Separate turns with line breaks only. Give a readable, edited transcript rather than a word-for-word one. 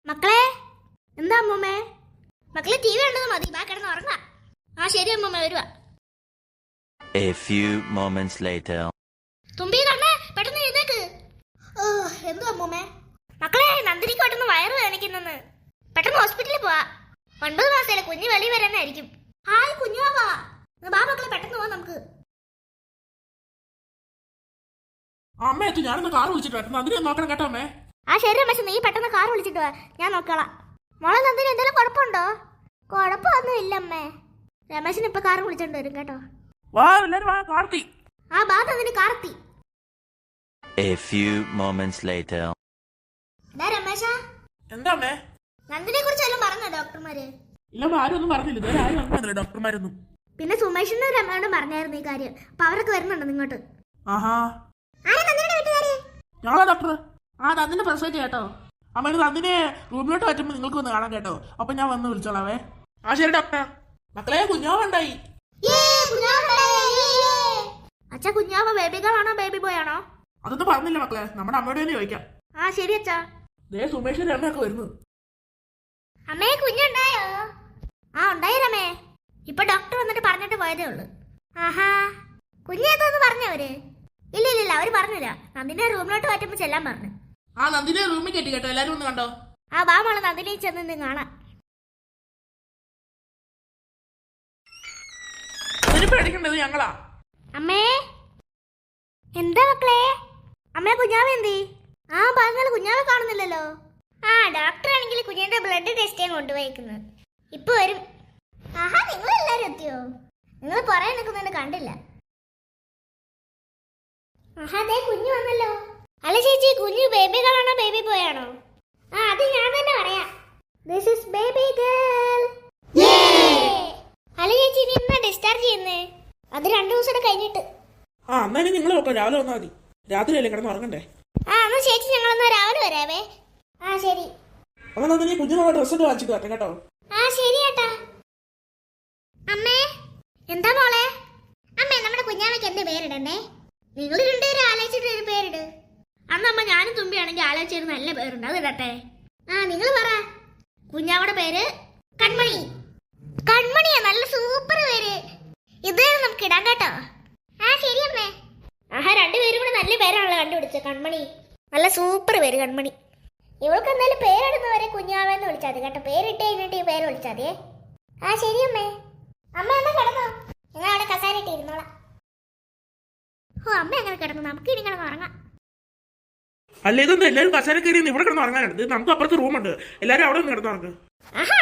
മക്കളെ എന്താ അമ്മൂമ്മേ? മക്കളെ ടി വി കണ്ടത് മതി, ബാ കിടന്ന് ഉറങ്ങാം. ആ ശരി അമ്മൂമ്മ, വരുവാ.
A few moments later.
തുമ്പി കണ്ണേ, പെട്ടെന്ന് എഴുന്നേക്ക്. ഓ എന്തോ അമ്മൂമ്മേ? മക്കളെ നന്ദിനിക്ക് പെട്ടെന്ന് വയറ് വേദനിക്കുന്നെന്ന്. പെട്ടെന്ന് ഹോസ്പിറ്റലിൽ പോവാ. 9 മാസത്തിലെ കുഞ്ഞ് വെളി വരാനായിരിക്കും. ഹായ് കുഞ്ഞുവാ, ബാ മക്കളെ പെട്ടെന്ന് പോവാം നമുക്ക്.
അമ്മ എത്തു, ഞാനൊന്ന് കാർ വിളിച്ചിട്ട് വരാം. നന്ദിനി നോക്കണം കേട്ടോ അമ്മേ.
ആ ശരി രമേശ്, നീ പെട്ടെന്ന് കാർ വിളിച്ചിട്ട് വാ, ഞാൻ നോക്കളാം. മോളെ നന്ദിനി എന്തെങ്കിലും കുഴപ്പമുണ്ടോ? കുഴപ്പമൊന്നും ഇല്ല അമ്മേ. രമേശിന് ഇപ്പൊ കാർ വിളിച്ചോണ്ട് വരും കേട്ടോ.
വാ എല്ലാരും വാ, കാർത്തി.
ആ ബാ Nandini Karti.
A few moments later.
Ramesh,
എന്താ അമ്മേ?
നന്ദിനെ കുറിച്ച് വല്ലതും പറഞ്ഞോ ഡോക്ടർമാര്?
ഇല്ല ആരും ഒന്നും പറഞ്ഞില്ല, ഇതുവരെ ആരും വന്നില്ല ഡോക്ടർമാരൊന്നും.
പിന്നെ സുമേഷിനും രമയോടും പറഞ്ഞായിരുന്നു ഈ കാര്യം. അപ്പൊ അവരൊക്കെ വരുന്നുണ്ടോ ഇങ്ങോട്ട്?
ആഹാ, ഞങ്ങളാ ഡോക്ടർ. ആ നന്ദിനെ പ്രസവിച്ചു കേട്ടോ. അമ്മ നന്ദിനെ റൂമിലോട്ട് പറ്റുമ്പോൾ നിങ്ങൾക്ക് വന്ന് കാണാം കേട്ടോ. അപ്പൊ ഞാൻ വന്ന് വിളിച്ചോളാവേ. ആ ശരി ഡോക്ടർ. മക്കളെ കുഞ്ഞാവുണ്ടായി.
അച്ഛാ കുഞ്ഞാവ ബേബി ഗേൾ ആണോ ബേബി ബോയ് ആണോ?
അതൊന്നും പറഞ്ഞില്ല മക്കളെ, നമ്മുടെ അമ്മയോട് തന്നെ ചോദിക്കാം.
ആ ശരി അച്ഛാ.
ദേ സുമേഷ് രമയൊക്കെ വരുന്നു.
അമ്മേ കുഞ്ഞുണ്ടായോ? ആ ഉണ്ടായി രമേ, ഇപ്പൊ ഡോക്ടർ വന്നിട്ട് പറഞ്ഞിട്ട് പോയതേ ഉള്ളു. ആഹാ, കുഞ്ഞേതൊന്ന് പറഞ്ഞവര്? ഇല്ല ഇല്ല ഇല്ല, അവര് പറഞ്ഞില്ല. നന്ദിനെ റൂമിലോട്ട് മാറ്റുമ്പോ ചെല്ലാൻ പറഞ്ഞു.
ആ നന്ദിനെ റൂമിൽ കെട്ടി കേട്ടോ, എല്ലാരും ഒന്ന് കണ്ടോ.
ആ ബാ മോളെ നന്ദിനെ ചെന്ന് കാണാം.
പേടിക്കേണ്ടത് ഞങ്ങളാ.
അമ്മേ എന്താ മക്കളെ? അമ്മേ കുഞ്ഞാവ് എന്തി? ആ പറഞ്ഞാൽ കുഞ്ഞാവ് കാണുന്നില്ലല്ലോ. ആ ഡോക്ടർ ആണെങ്കിൽ കുഞ്ഞിന്റെ ബ്ലഡ് ടെസ്റ്റ് ചെയ്യാൻ കൊണ്ടുപോയിരിക്കുന്നത്. ഇപ്പൊ വരും. ആഹാ, നിങ്ങൾ എല്ലാരും എത്തിയോ? നിങ്ങൾ പുറകെ നിൽക്കുന്നുണ്ട്, കണ്ടില്ല. ആഹാ ദേ കുഞ്ഞു വന്നല്ലോ. അല്ല ചേച്ചി, കുഞ്ഞു ബേബി ഗേൾ ആണോ ബേബി ബോയ് ആണോ? ആ അത് ഞാൻ തന്നെ പറയാം. This is baby girl. അല്ല ചേച്ചി, ഇനി എന്നാ ഡിസ്ചാർജ് ചെയ്യുന്നേ? അത് 2 ദിവസം കഴിഞ്ഞിട്ട്.
ആ എന്നാലും നിങ്ങൾ നോക്കാം, രാവിലെ വന്നാൽ മതി. രാത്രിയല്ലേ കിടന്ന് ഉറങ്ങണ്ടേ.
ആ എന്നാ ചേച്ചി ഞങ്ങളൊന്ന് രാവിലെ വരാവേ. ആ ശരി.
അപ്പൊ നന്ദിനി കുഞ്ഞിനുള്ള ഡ്രസ്സൊക്കെ വാങ്ങിച്ചിട്ട് വരട്ടെ കേട്ടോ.
ആ ശരി ഏട്ടാ. അമ്മേ എന്താ മോളെ? അമ്മേ നമ്മുടെ കുഞ്ഞാവയ്ക്ക് എന്ത് പേരിടണ്ടേ? നിങ്ങൾ രണ്ടുപേരും ആലോചിച്ചിട്ട് ഒരു പേരിട്. അന്നമ്മ ഞാനും തുമ്പിയാണെങ്കിൽ ആലോചിച്ചൊരു നല്ല പേരുണ്ട്, അത് ഇടട്ടെ. ആ നിങ്ങൾ പറ. കുഞ്ഞാവയുടെ പേര് കൺമണി. കൺമണിയാ, നല്ല സൂപ്പർ പേര്. ഇത് നമുക്ക് ഇടാം കേട്ടോ. ആ ശരി അമ്മേ. ആഹാ, 2 പേരും കൂടെ നല്ല പേരാണല്ലോ കണ്ടുപിടിച്ചത്. കൺമണി നല്ല സൂപ്പർ പേര് കൺമണി. ഇവൾക്ക് എന്തായാലും പേരിടുന്നവരെ കുഞ്ഞാവെന്ന് വിളിച്ചാൽ മതി കേട്ടോ. പേരിട്ട് കഴിഞ്ഞിട്ട് ഈ പേര് വിളിച്ചാൽ മതിയേ. ആ ശരി അമ്മേ. അമ്മ എന്നാ കിടന്നോ? നിങ്ങൾ അവിടെ കസാരയിട്ട് ഇരുന്നോളാം. ഓ അമ്മ എങ്ങനെ കിടന്നു? നമുക്ക് ഇനി കിടന്ന് ഉറങ്ങാം.
അല്ല ഇതൊന്നും എല്ലാവരും കസേര കയറി ഇവിടെ കിടന്ന് ഉറങ്ങാനുണ്ട്. നമുക്ക് അപ്പുറത്ത് റൂമുണ്ട്, എല്ലാവരും അവിടെ നിന്ന് കിടന്ന് ഉറങ്ങും.
ആഹാ